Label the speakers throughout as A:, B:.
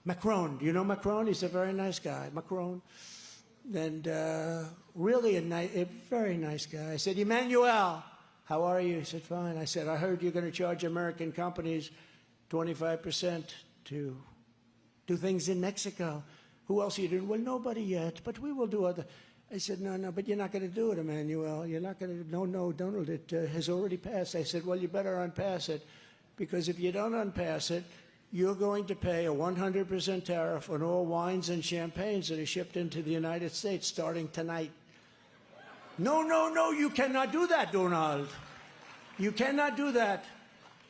A: Macron. Do you know Macron? He's a very nice guy, Macron. And really a very nice guy. I said, Emmanuel, how are you? He said, fine. I said, I heard you're going to charge American companies 25% to do things in Mexico. Who else are you doing? Well, nobody yet, but we will do other. I said, no, but you're not going to do it, Emmanuel. You're not going to, no, Donald, it has already passed. I said, well, you better unpass it, because if you don't unpass it, you're going to pay a 100% tariff on all wines and champagnes that are shipped into the United States starting tonight. No, you cannot do that, Donald. You cannot do that.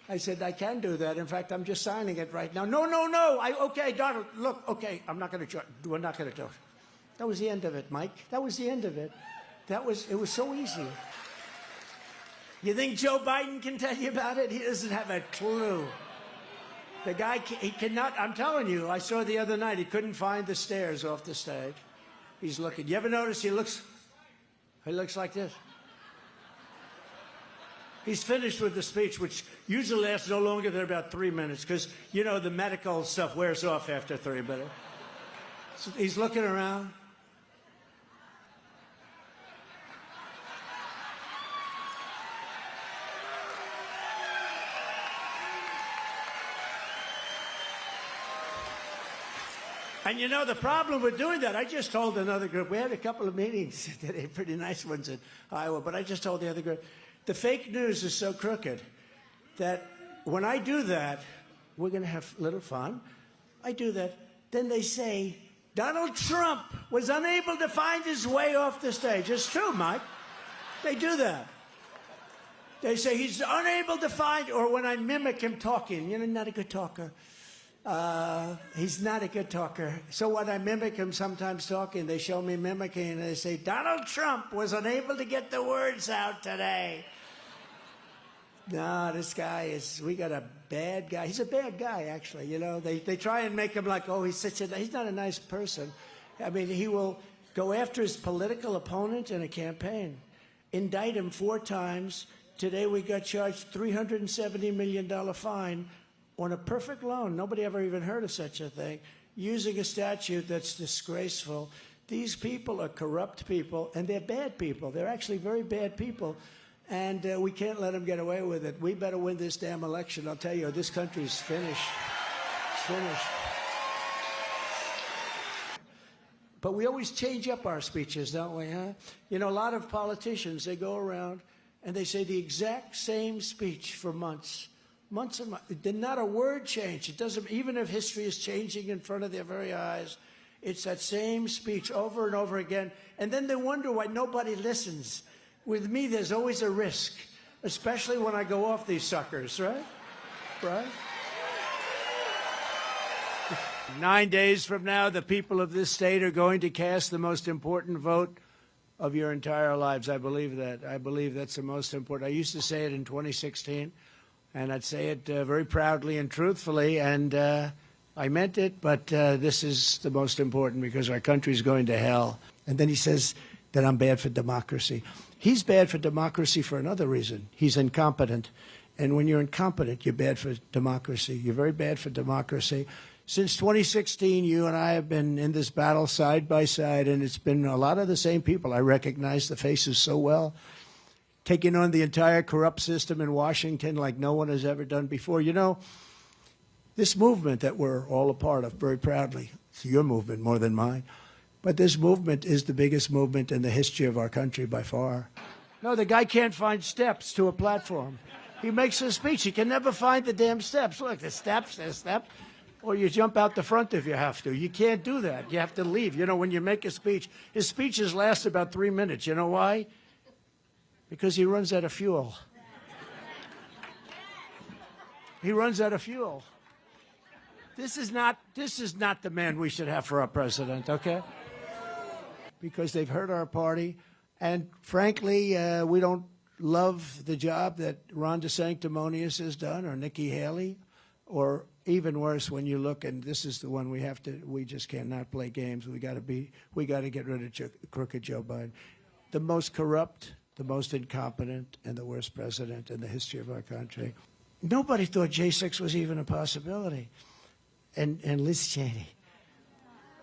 A: I said, I can do that. In fact, I'm just signing it right now. No. Okay, Donald, look, okay, I'm not going to, we're not going to do it. That was the end of it, Mike. That was the end of it. It was so easy. You think Joe Biden can tell you about it? He doesn't have a clue. The guy, he cannot, I'm telling you, I saw the other night, he couldn't find the stairs off the stage. He's looking. You ever notice he looks like this? He's finished with the speech, which usually lasts no longer than about 3 minutes, because, you know, the medical stuff wears off after 3 minutes. So he's looking around. And you know, the problem with doing that, I just told another group, we had a couple of meetings today, pretty nice ones in Iowa, but I just told the other group, the fake news is so crooked that when I do that, we're going to have a little fun. I do that. Then they say, Donald Trump was unable to find his way off the stage. It's true, Mike. They do that. They say he's unable to find, or when I mimic him talking, you know, not a good talker. He's not a good talker. So when I mimic him sometimes talking, they show me mimicking, and they say, Donald Trump was unable to get the words out today. No, this guy is, we got a bad guy. He's a bad guy, actually. You know, they try and make him like, oh, he's not a nice person. I mean, he will go after his political opponent in a campaign, indict him 4 times. Today we got charged $370 million fine on a perfect loan. Nobody ever even heard of such a thing, using a statute that's disgraceful. These people are corrupt people, and they're bad people. They're actually very bad people, and we can't let them get away with it. We better win this damn election. I'll tell you, this country's finished. It's finished. But we always change up our speeches, don't we, huh? You know, a lot of politicians, they go around and they say the exact same speech for months. Months and months. Not a word change. It doesn't, even if history is changing in front of their very eyes, it's that same speech over and over again. And then they wonder why nobody listens. With me, there's always a risk, especially when I go off these suckers, right? Right? 9 days from now, the people of this state are going to cast the most important vote of your entire lives. I believe that. I believe that's the most important. I used to say it in 2016. And I'd say it very proudly and truthfully, and I meant it, but this is the most important because our country's going to hell. And then he says that I'm bad for democracy. He's bad for democracy for another reason. He's incompetent. And when you're incompetent, you're bad for democracy. You're very bad for democracy. Since 2016, you and I have been in this battle side by side, and it's been a lot of the same people. I recognize the faces so well. Taking on the entire corrupt system in Washington like no one has ever done before. You know, this movement that we're all a part of very proudly, it's your movement more than mine, but this movement is the biggest movement in the history of our country by far. No, the guy can't find steps to a platform. He makes a speech. He can never find the damn steps. Look, the steps, or you jump out the front if you have to. You can't do that. You have to leave. You know, when you make a speech, his speeches last about 3 minutes. You know why? Because he runs out of fuel. He runs out of fuel. This is not the man we should have for our president, okay? Because they've hurt our party, and frankly, we don't love the job that Ron DeSanctimonious has done, or Nikki Haley, or even worse, when you look, and this is the one we just cannot play games. We got to get rid of crooked Joe Biden, the most corrupt, the most incompetent, and the worst president in the history of our country. Nobody thought J6 was even a possibility. and Liz Cheney.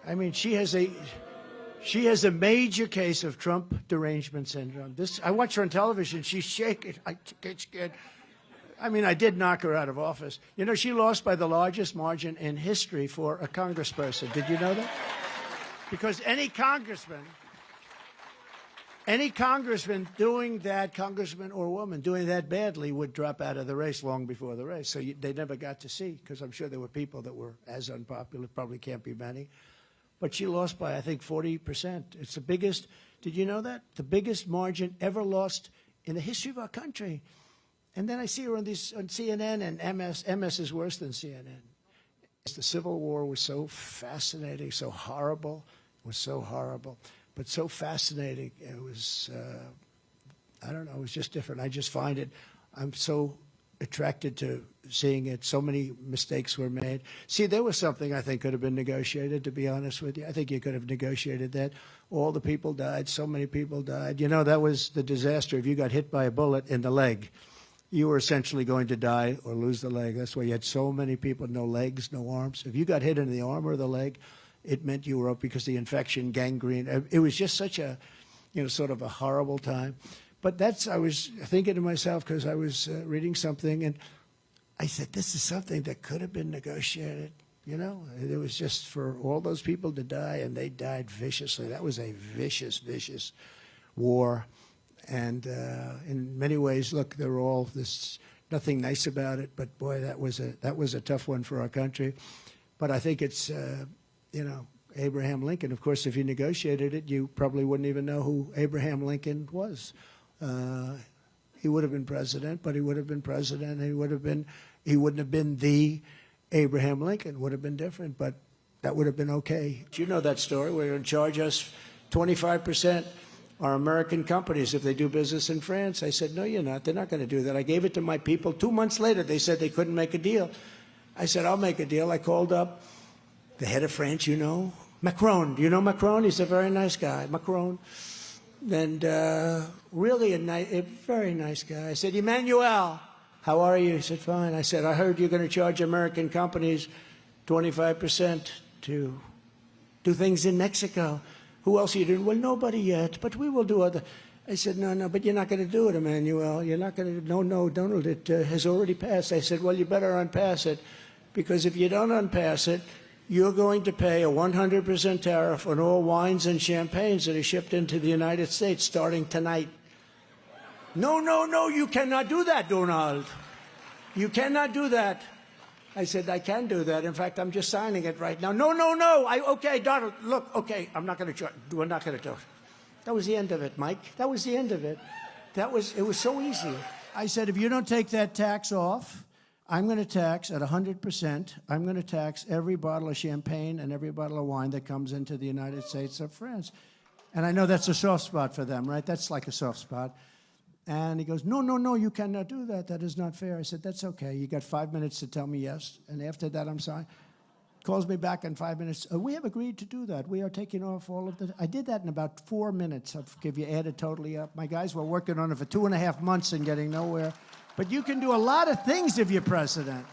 A: I mean, she has a major case of Trump derangement syndrome. I watch her on television. She's shaking. I get scared. I mean, I did knock her out of office. You know, she lost by the largest margin in history for a congressperson. Did you know that? Because any congressman doing that, congressman or woman doing that badly would drop out of the race long before the race. So they never got to see, because I'm sure there were people that were as unpopular, probably can't be many. But she lost by, I think, 40%. It's the biggest, did you know that? The biggest margin ever lost in the history of our country. And then I see her on CNN and MS. MS is worse than CNN. The Civil War was so fascinating, so horrible. It was so horrible, but so fascinating. It was, I don't know, it was just different. I just find it, I'm so attracted to seeing it. So many mistakes were made. See, there was something I think could have been negotiated, to be honest with you. I think you could have negotiated that. All the people died. So many people died. You know, that was the disaster. If you got hit by a bullet in the leg, you were essentially going to die or lose the leg. That's why you had so many people, no legs, no arms. If you got hit in the arm or the leg, it meant you were up because the infection, gangrene. It was just such a, you know, sort of a horrible time. But I was thinking to myself, because I was reading something, and I said, this is something that could have been negotiated. You know, it was just for all those people to die, and they died viciously. That was a vicious, vicious war. And in many ways, look, there were all this, nothing nice about it, but boy, that was a tough one for our country. But I think it's, you know, Abraham Lincoln. Of course, if you negotiated it, you probably wouldn't even know who Abraham Lincoln was. He would have been president, but he would have been president, and he wouldn't have been the Abraham Lincoln. Would have been different, but that would have been okay. You know that story where you're going to charge us 25%. Are American companies if they do business in France. I said, no, you're not. They're not going to do that. I gave it to my people. 2 months later, they said they couldn't make a deal. I said, I'll make a deal. I called up the head of France, you know, Macron. Do you know Macron? He's a very nice guy, Macron. And really a very nice guy. I said, Emmanuel, how are you? He said, fine. I said, I heard you're going to charge American companies 25% to do things in Mexico. Who else are you doing? Well, nobody yet, but we will do other. I said, no, but you're not going to do it, Emmanuel. You're not going to, no, Donald, it has already passed. I said, well, you better unpass it, because if you don't unpass it, you're going to pay a 100% tariff on all wines and champagnes that are shipped into the United States starting tonight. No, you cannot do that, Donald. You cannot do that. I said, I can do that. In fact, I'm just signing it right now. No. Okay, Donald, look, okay, I'm not going to charge. We're not going to do it. That was the end of it, Mike. That was the end of it. It was so easy. I said, if you don't take that tax off, I'm going to tax at 100%. I'm going to tax every bottle of champagne and every bottle of wine that comes into the United States of France. And I know that's a soft spot for them, right? That's like a soft spot. And he goes, no, you cannot do that. That is not fair. I said, that's okay. You got 5 minutes to tell me yes. And after that, I'm sorry. Calls me back in 5 minutes. We have agreed to do that. We are taking off all of the... I did that in about 4 minutes. If you add it totally up. My guys were working on it for 2.5 months and getting nowhere. But you can do a lot of things if you're president.